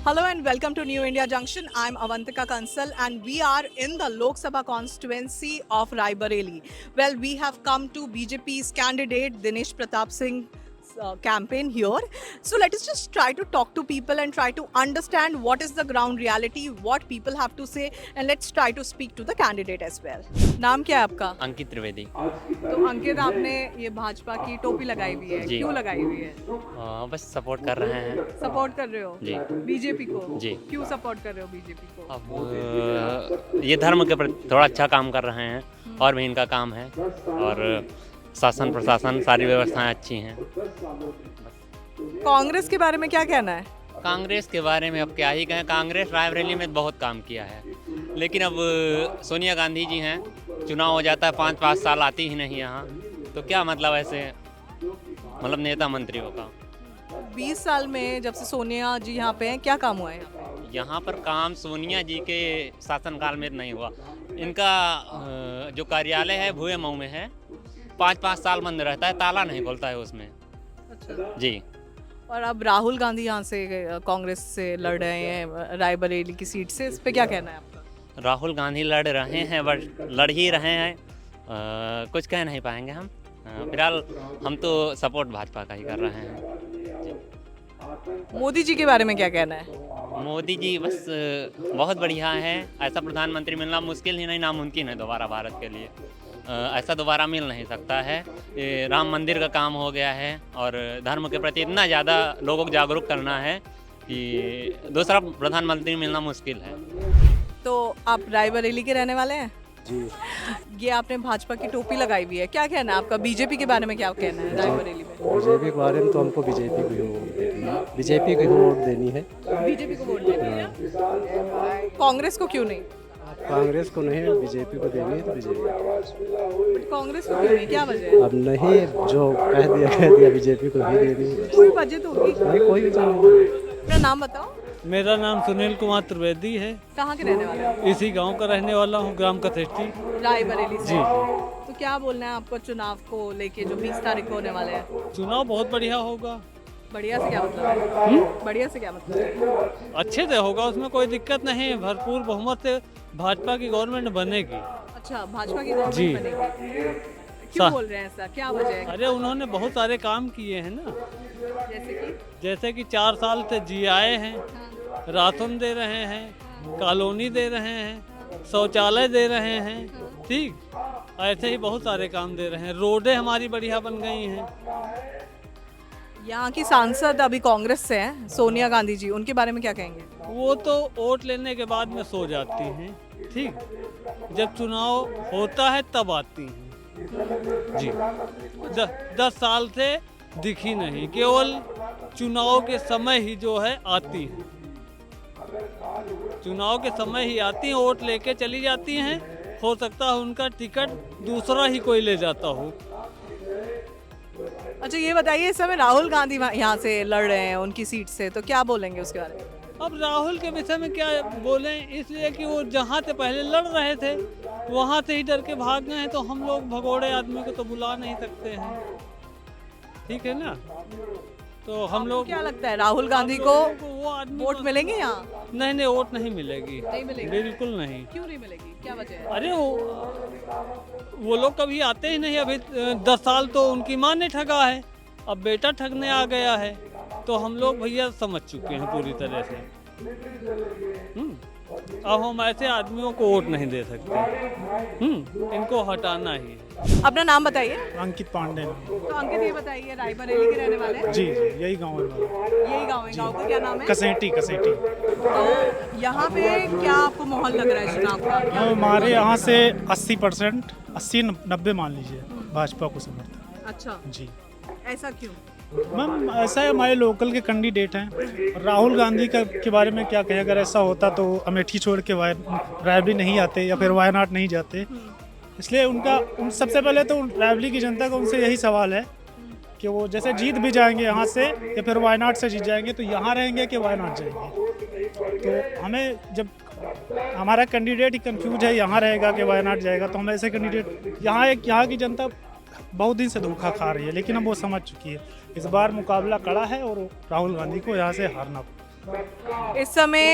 Hello and welcome to New India Junction. I'm Avantika Kansal and we are in the Lok Sabha constituency of Raebareli. Well, we have come to BJP's candidate Dinesh Pratap Singh's campaign here. So let us just try to talk to people and try to understand what is the ground reality, what people have to say, and let's try to speak to the candidate as well. नाम क्या है आपका? अंकित त्रिवेदी। तो अंकित, आपने ये भाजपा की टोपी लगाई हुई है, जी। क्यों लगाई हुई है? बस सपोर्ट कर रहे हैं। सपोर्ट कर रहे हो जी। बीजेपी को? जी। क्यों सपोर्ट कर रहे हो बीजेपी को? अब ये धर्म के प्रति थोड़ा अच्छा काम कर रहे हैं और भी इनका काम है, और शासन प्रशासन सारी व्यवस्थाएं अच्छी हैं। कांग्रेस के बारे में क्या कहना है? कांग्रेस के बारे में अब क्या ही कहें, कांग्रेस रायबरेली में बहुत काम किया है, लेकिन अब सोनिया गांधी जी हैं, चुनाव हो जाता है 5-5 साल आती ही नहीं यहाँ, तो क्या मतलब ऐसे मतलब नेता मंत्रियों का। 20 साल में जब से सोनिया जी यहाँ पे हैं, क्या काम हुआ है यहाँ पे? यहाँ पर काम सोनिया जी के शासनकाल में नहीं हुआ। इनका जो कार्यालय है भुए मऊ में है, 5-5 साल बंद रहता है, ताला नहीं खोलता है उसमें। अच्छा। जी। और अब राहुल गांधी यहाँ से कांग्रेस से लड़ रहे हैं रायबरेली की सीट से, इस पे क्या कहना है आपका? राहुल गांधी लड़ रहे हैं, बट लड़ ही रहे हैं, कुछ कह नहीं पाएंगे हम। फिलहाल हम तो सपोर्ट भाजपा का ही कर रहे हैं। मोदी जी के बारे में क्या कहना है? मोदी जी बस बहुत बढ़िया है, ऐसा प्रधानमंत्री मिलना मुश्किल ही नहीं, नामुमकिन है दोबारा भारत के लिए। ऐसा दोबारा मिल नहीं सकता है। राम मंदिर का काम हो गया है और धर्म के प्रति इतना ज़्यादा लोगों को जागरूक करना है कि दूसरा प्रधानमंत्री मिलना मुश्किल है। तो आप रायबरेली के रहने वाले हैं? जी। ये आपने भाजपा की टोपी लगाई हुई है, क्या कहना है आपका? बीजेपी के बारे में क्या कहना है रायबरेली में? बीजेपी के बारे में तो हमको बीजेपी को ही वोट देनी है। बीजेपी को वोट देनी है? कांग्रेस को क्यों नहीं? कांग्रेस को नहीं, बीजेपी को देनी है तो बीजेपी। कांग्रेस को क्यों नहीं, क्या वजह है? अब नहीं, जो कह दिया बीजेपी को ही देनी है। कोई वजह तो होगी। नहीं, कोई भी नहीं। अपना नाम बताओ। मेरा नाम सुनील कुमार त्रिवेदी है। कहाँ के रहने वाले हो? इसी गांव का रहने वाला हूँ, ग्राम कथेष्टी। रायबरेली से। जी। तो क्या बोलना है आपको चुनाव को लेके जो 20 तारीख को होने वाले हैं? चुनाव बहुत बढ़िया होगा। बढ़िया से क्या मतलब है? बढ़िया से क्या मतलब है? अच्छे से होगा, उसमें कोई दिक्कत नहीं है। भरपूर बहुमत से भाजपा की गवर्नमेंट बनेगी। अच्छा, भाजपा की जी। गवर्नमेंट बनेगी। क्यों बोल रहे हैं ऐसा, क्या वजह है? अरे उन्होंने बहुत सारे काम किए हैं ना, जैसे कि? जैसे कि 4 साल से GI हैं, हाँ, राशन दे रहे हैं, कॉलोनी दे रहे हैं, शौचालय दे रहे हैं, ठीक, ऐसे ही बहुत सारे काम दे रहे हैं। रोडें हमारी बढ़िया बन गई हैं। यहाँ की सांसद अभी कांग्रेस से हैं, सोनिया गांधी जी, उनके बारे में क्या कहेंगे? वो तो वोट लेने के बाद में सो जाती हैं, ठीक, जब चुनाव होता है तब आती हैं। जी। 10 साल से दिखी नहीं, केवल चुनाव के समय ही जो है आती हैं। चुनाव के समय ही आती हैं, वोट लेके चली जाती हैं। हो सकता है उनका टिकट दूसरा ही कोई ले जाता हो। अच्छा, ये बताइए, इस समय राहुल गांधी यहाँ से लड़ रहे हैं उनकी सीट से, तो क्या बोलेंगे उसके बारे में? अब राहुल के विषय में क्या बोलें, इसलिए कि वो जहाँ से पहले लड़ रहे थे वहाँ से ही डर के भाग गए हैं, तो हम लोग भगोड़े आदमी को तो बुला नहीं सकते हैं, ठीक है ना। तो हम लोग, क्या लगता है राहुल गांधी को वो आदमी वोट मिलेंगे यहाँ? नहीं, वोट नहीं मिलेगी। नहीं मिलेगी? बिल्कुल नहीं। क्यों नहीं मिलेगी, क्या वजह है? अरे वो लोग कभी आते ही नहीं। अभी 10 साल तो उनकी माँ ने ठगा है, अब बेटा ठगने आ गया है, तो हम लोग भैया समझ चुके हैं पूरी तरह से। अब हम ऐसे आदमियों को वोट नहीं दे सकते। इनको हटाना ही है। अपना नाम बताइए। अंकित पांडे। तो अंकित, ये बताइए, रायबरेली के रहने वाले हैं? जी जी, यही गाँव है हमारा। यही गांव है, गांव का क्या नाम है? कसेटी। तो यहाँ पे क्या आपको माहौल लग रहा है चुनाव का? क्या हमारे यहाँ से 80%, 80-90 मान लीजिए भाजपा को समर्थन। अच्छा, जी ऐसा क्यों? मैम, ऐसा है, हमारे लोकल के कैंडिडेट हैं। राहुल गांधी के बारे में क्या कहें, अगर ऐसा होता तो अमेठी छोड़ के रायबरेली नहीं आते या फिर वायनाड नहीं जाते। इसलिए सबसे पहले तो रायबरेली की जनता का उनसे यही सवाल है कि वो जैसे जीत भी जाएंगे यहाँ से या फिर वायनाड से जीत जाएंगे, तो यहाँ रहेंगे कि वायनाड जाएंगे। तो हमें, जब हमारा कैंडिडेट ही कंफ्यूज है यहाँ रहेगा कि वायनाड जाएगा, तो हम ऐसे कैंडिडेट, यहाँ की जनता बहुत दिन से धोखा खा रही है, लेकिन अब वो समझ चुकी है। इस बार मुकाबला कड़ा है और राहुल गांधी को यहाँ से हारना इस समय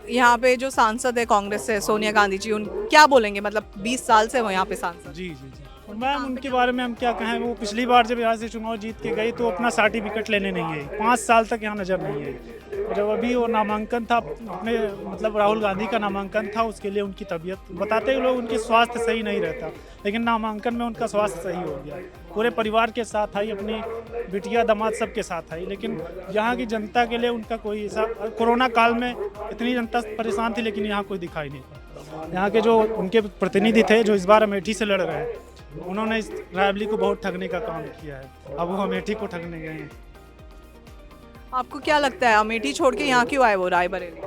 यहाँ पे जो सांसद है कांग्रेस से सोनिया गांधी जी, उन क्या बोलेंगे? मतलब 20 साल से वो यहाँ पे सांसद। जी जी जी। और मैम उनके बारे में हम क्या कहें, वो पिछली बार जब यहाँ से चुनाव जीत के गई तो अपना सर्टिफिकेट लेने नहीं आई, 5 साल तक यहाँ नज़र नहीं आई। जब अभी वो नामांकन था अपने, मतलब राहुल गांधी का नामांकन था, उसके लिए उनकी तबीयत बताते हैं लोग उनके स्वास्थ्य सही नहीं रहता, लेकिन नामांकन में उनका स्वास्थ्य सही हो गया। पूरे परिवार के साथ आई, अपनी बिटिया दामाद सब के साथ आई, लेकिन यहाँ की जनता के लिए उनका कोई ऐसा, कोरोना काल में इतनी जनता परेशान थी लेकिन यहाँ कोई दिखाई नहीं पड़ा। यहाँ के जो उनके प्रतिनिधि थे जो इस बार अमेठी से लड़ रहे हैं, उन्होंने इस रायबरेली को बहुत ठगने का काम किया है। अब वो अमेठी को ठगने गए हैं। आपको क्या लगता है अमेठी छोड़ के यहाँ क्यों आए वो रायबरेली?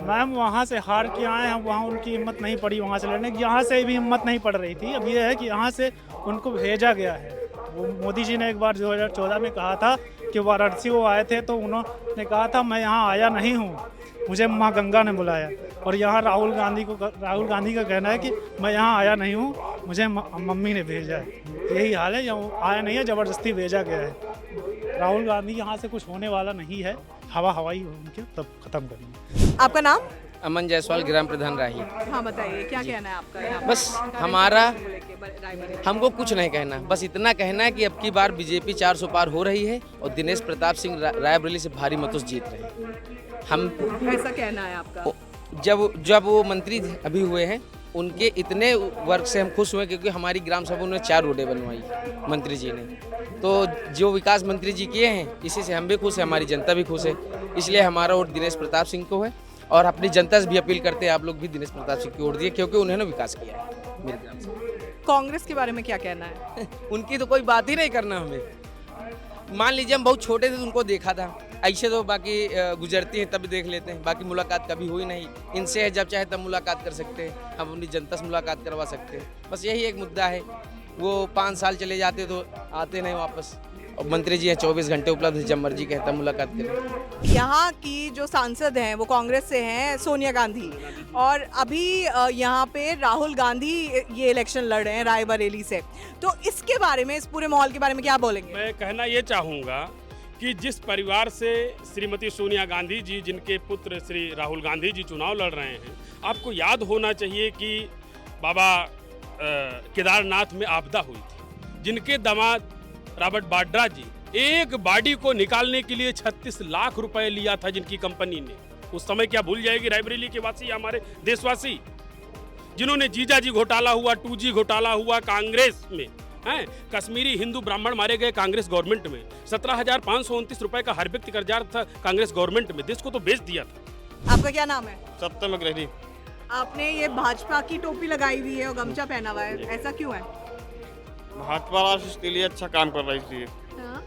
मैम वहाँ से हार के आए हैं, वहाँ उनकी हिम्मत नहीं पड़ी वहाँ से लड़ने की, यहाँ से भी हिम्मत नहीं पड़ रही थी। अब ये है कि यहाँ से उनको भेजा गया है। वो मोदी जी ने एक बार 2014 में कहा था कि वाराणसी वो आए थे तो उन्होंने कहा था मैं यहाँ आया नहीं हूँ, मुझे माँ गंगा ने बुलाया। और यहाँ राहुल गांधी का कहना है कि मैं यहाँ आया नहीं हूँ, मुझे मम्मी ने भेजा है। यही हाल है, यहाँ आया नहीं है, ज़बरदस्ती भेजा गया है। राहुल गांधी यहाँ से कुछ होने वाला नहीं है, हवाई उनके तब खत्म करेंगे। आपका नाम? अमन जायसवाल, ग्राम प्रधान राही। हाँ बताइए, क्या कहना है आपका यहाँ पे? बस हमारा, हमको कुछ नहीं कहना, बस इतना कहना है कि अब की बार बीजेपी 400 पार हो रही है और दिनेश प्रताप सिंह रायबरेली से भारी मतों से जीत रहे हैं। हम ऐसा कहना है आपका? जब वो मंत्री अभी हुए हैं उनके इतने वर्क से हम खुश हुए, क्योंकि हमारी ग्राम सभा उन्होंने 4 रोडें बनवाई मंत्री जी ने। तो जो विकास मंत्री जी किए हैं इसी से हम भी खुश हैं, हमारी जनता भी खुश है। इसलिए हमारा वोट दिनेश प्रताप सिंह को है और अपनी जनता से भी अपील करते हैं आप लोग भी दिनेश प्रताप सिंह की वोट दिए, क्योंकि उन्होंने विकास किया है मेरे ग्राम से। कांग्रेस के बारे में क्या कहना है? उनकी तो कोई बात ही नहीं करना हमें। मान लीजिए हम बहुत छोटे थे तो उनको देखा था, ऐसे तो बाकी गुजरती हैं तब देख लेते हैं, बाकी मुलाकात कभी हुई नहीं। इनसे है जब चाहे तब मुलाकात कर सकते हैं, हम अपनी जनता से मुलाकात करवा सकते हैं। बस यही एक मुद्दा है। वो 5 साल चले जाते तो आते नहीं वापस, और मंत्री जी हैं 24 घंटे उपलब्ध है, जब मर्जी कहता मुलाकात करें। यहाँ की जो सांसद हैं वो कांग्रेस से हैं, सोनिया गांधी, और अभी यहाँ पे राहुल गांधी ये इलेक्शन लड़ रहे हैं रायबरेली से। तो इसके बारे में, इस पूरे माहौल के बारे में क्या बोलेंगे? मैं कहना ये चाहूँगा कि जिस परिवार से श्रीमती सोनिया गांधी जी, जिनके पुत्र श्री राहुल गांधी जी चुनाव लड़ रहे हैं, आपको याद होना चाहिए कि बाबा केदारनाथ में आपदा हुई थी, जिनके दामाद रॉबर्ट वाड्रा जी एक बॉडी को निकालने के लिए 36 लाख रुपए लिया था जिनकी कंपनी ने। उस समय क्या भूल जाएगी रायबरेली के वासी, हमारे देशवासी, जिन्होंने जीजाजी घोटाला हुआ, 2G घोटाला हुआ कांग्रेस में, हैं कश्मीरी हिंदू ब्राह्मण मारे गए कांग्रेस गवर्नमेंट में, 17,529 रुपए का हर व्यक्ति कर्जा था कांग्रेस गवर्नमेंट में, देश को तो बेच दिया था। आपका क्या नाम है? सत्यम अग्रही। आपने ये भाजपा की टोपी लगाई हुई है और गमछा पहना हुआ है, ऐसा क्यों है? भाजपा राष्ट्र के लिए अच्छा काम कर रही थी। हाँ?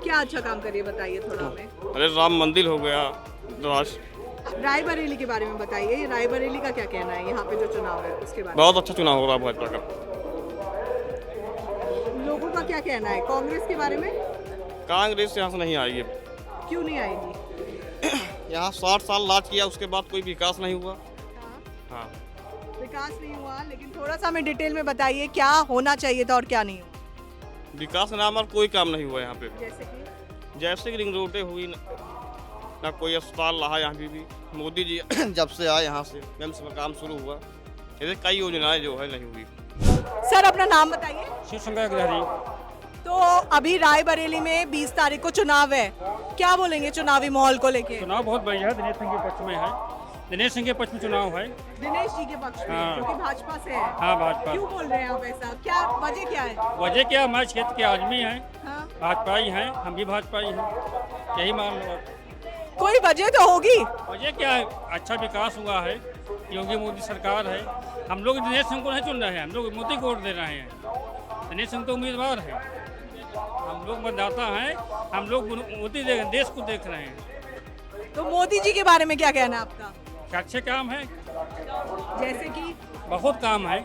क्या अच्छा काम करिए, बताइए थोड़ा हमें। अरे राम मंदिर हो गया, रायबरेली के बारे में बताइए, रायबरेली का क्या कहना है यहाँ पे जो चुनाव है उसके बारे में? बहुत अच्छा चुनाव हो रहा है भाजपा का। लोगों का क्या कहना है कांग्रेस के बारे में? कांग्रेस यहाँ से नहीं आई है। क्यों नहीं आएगी? यहाँ 60 साल राज किया, उसके बाद कोई विकास नहीं हुआ। हाँ, विकास नहीं हुआ, लेकिन थोड़ा सा हमें डिटेल में बताइए क्या होना चाहिए था और क्या नहीं हुआ। विकास नाम और कोई काम नहीं हुआ यहाँ पे। जैसे कि रिंग रोडें हुई ना कोई अस्पताल रहा यहाँ भी। मोदी जी जब से आए यहाँ से एम्स में काम शुरू हुआ, ऐसे कई योजनाएं जो है नहीं हुई। सर अपना नाम बताइए। शिव शंकर अग्रही। तो अभी रायबरेली में 20 तारीख को चुनाव है, क्या बोलेंगे चुनावी माहौल को लेके? चुनाव बहुत बढ़िया है, दिनेश सिंह के पक्ष में है, दिनेश सिंह के पक्ष में चुनाव है। दिनेश जी के पक्ष में? हाँ। क्योंकि भाजपा से है। हाँ भाजपा। क्यों बोल रहे हैं आप ऐसा, क्या वजह क्या है? वजह क्या, हमारे क्षेत्र के आदमी हैं, हाँ? भाजपा ही हैं, हम भी भाजपा ही हैं, यही मान लो आप। कोई वजह तो होगी। वजह क्या है, अच्छा विकास हुआ है, योगी मोदी सरकार है। हम लोग दिनेश सिंह को नहीं चुन रहे हैं, हम लोग मोदी को वोट दे रहे हैं। दिनेश सिंह तो उम्मीदवार है, हम लोग मतदाता हैं, हम लोग मोदी देश को देख रहे हैं। तो मोदी जी के बारे में क्या कहना है आपका? अच्छे काम है, जैसे कि बहुत काम है,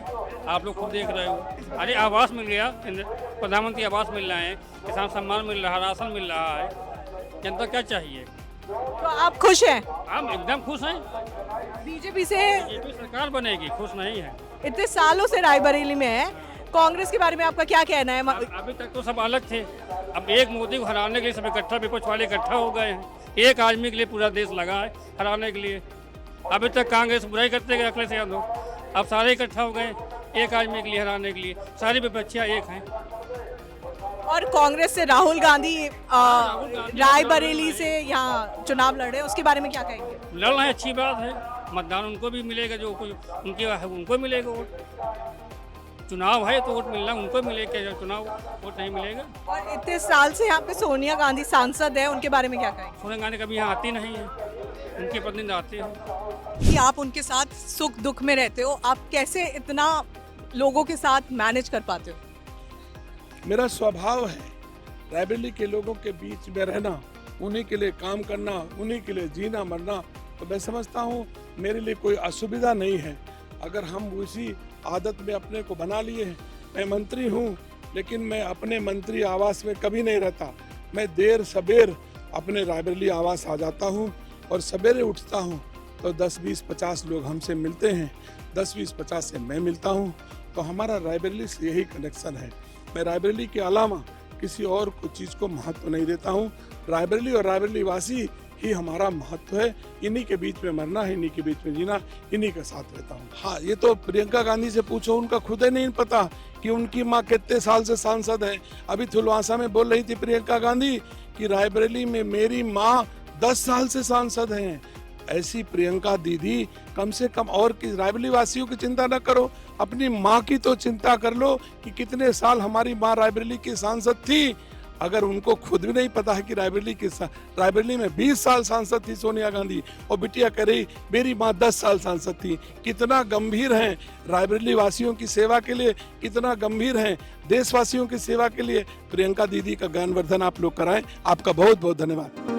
आप लोग खुद देख रहे हो। अरे आवास मिल गया, प्रधानमंत्री आवास मिल रहे हैं, किसान सम्मान मिल रहा है, राशन मिल रहा है, जनता क्या चाहिए? तो आप खुश हैं? हम एकदम खुश हैं। बीजेपी से बीजेपी सरकार बनेगी, खुश नहीं है। इतने सालों से रायबरेली में है, कांग्रेस के बारे में आपका क्या कहना है? अभी तक तो सब अलग थे, अब एक मोदी को हराने के लिए सब इकट्ठा, विपक्ष वाले इकट्ठा हो गए हैं। एक आदमी के लिए पूरा देश लगा है हराने के लिए। अभी तक कांग्रेस बुराई करते गए अखिलेश यादव, अब सारे इकट्ठा हो गए एक आदमी के लिए हराने के लिए। सारी विपक्षियाँ एक हैं। और कांग्रेस से राहुल गांधी रायबरेली से यहाँ चुनाव लड़ रहे हैं, उसके बारे में क्या कहेंगे? लड़ रहे हैं, अच्छी बात है। मतदान उनको भी मिलेगा, जो उनकी उनको मिलेगा वोट। चुनाव है तो वोट मिलना उनको मिलेगा, चुनाव वोट नहीं मिलेगा। और इतने साल से यहाँ पे सोनिया गांधी सांसद है, उनके बारे में क्या कहेंगे? सोनिया गांधी कभी यहाँ आती नहीं है, उनके प्रतिनिधि आते हैं। कि आप उनके साथ सुख दुख में रहते हो, आप कैसे इतना लोगों के साथ मैनेज कर पाते हो? मेरा स्वभाव है रायबरेली के लोगों के बीच में रहना, उन्हीं के लिए काम करना, उन्हीं के लिए जीना मरना। तो मैं समझता हूँ मेरे लिए कोई असुविधा नहीं है अगर हम उसी आदत में अपने को बना लिए हैं। मैं मंत्री हूँ लेकिन मैं अपने मंत्री आवास में कभी नहीं रहता। मैं देर सबेर अपने रायबरेली आवास आ जाता हूँ और सवेरे उठता हूँ तो 10, 20, 50 लोग हमसे मिलते हैं, 10, 20, 50 से मैं मिलता हूँ। तो हमारा रायबरेली से यही कनेक्शन है। मैं रायबरेली के अलावा किसी और को चीज़ को महत्व नहीं देता हूँ। रायबरेली और रायबरेली वासी ही हमारा महत्व है। इन्हीं के बीच में मरना है, इन्हीं के बीच में जीना, इन्हीं के साथ रहता हूँ। हाँ, ये तो प्रियंका गांधी से पूछो, उनका खुद ही नहीं पता कि उनकी माँ कितने साल से सांसद है। अभी थुलवासा में बोल रही थी प्रियंका गांधी कि रायबरेली में मेरी माँ 10 साल से सांसद हैं। ऐसी प्रियंका दीदी कम से कम और किस रायबरेली वासियों की चिंता न करो, अपनी माँ की तो चिंता कर लो कि कितने साल हमारी माँ रायबरेली की सांसद थी। अगर उनको खुद भी नहीं पता है कि रायबरेली में 20 साल सांसद थी सोनिया गांधी और बिटिया कह रही मेरी माँ 10 साल सांसद थी। कितना गंभीर है रायबरेली वासियों की सेवा के लिए, कितना गंभीर है देशवासियों की सेवा के लिए। प्रियंका दीदी का ज्ञानवर्धन आप लोग कराएं। आपका बहुत बहुत धन्यवाद।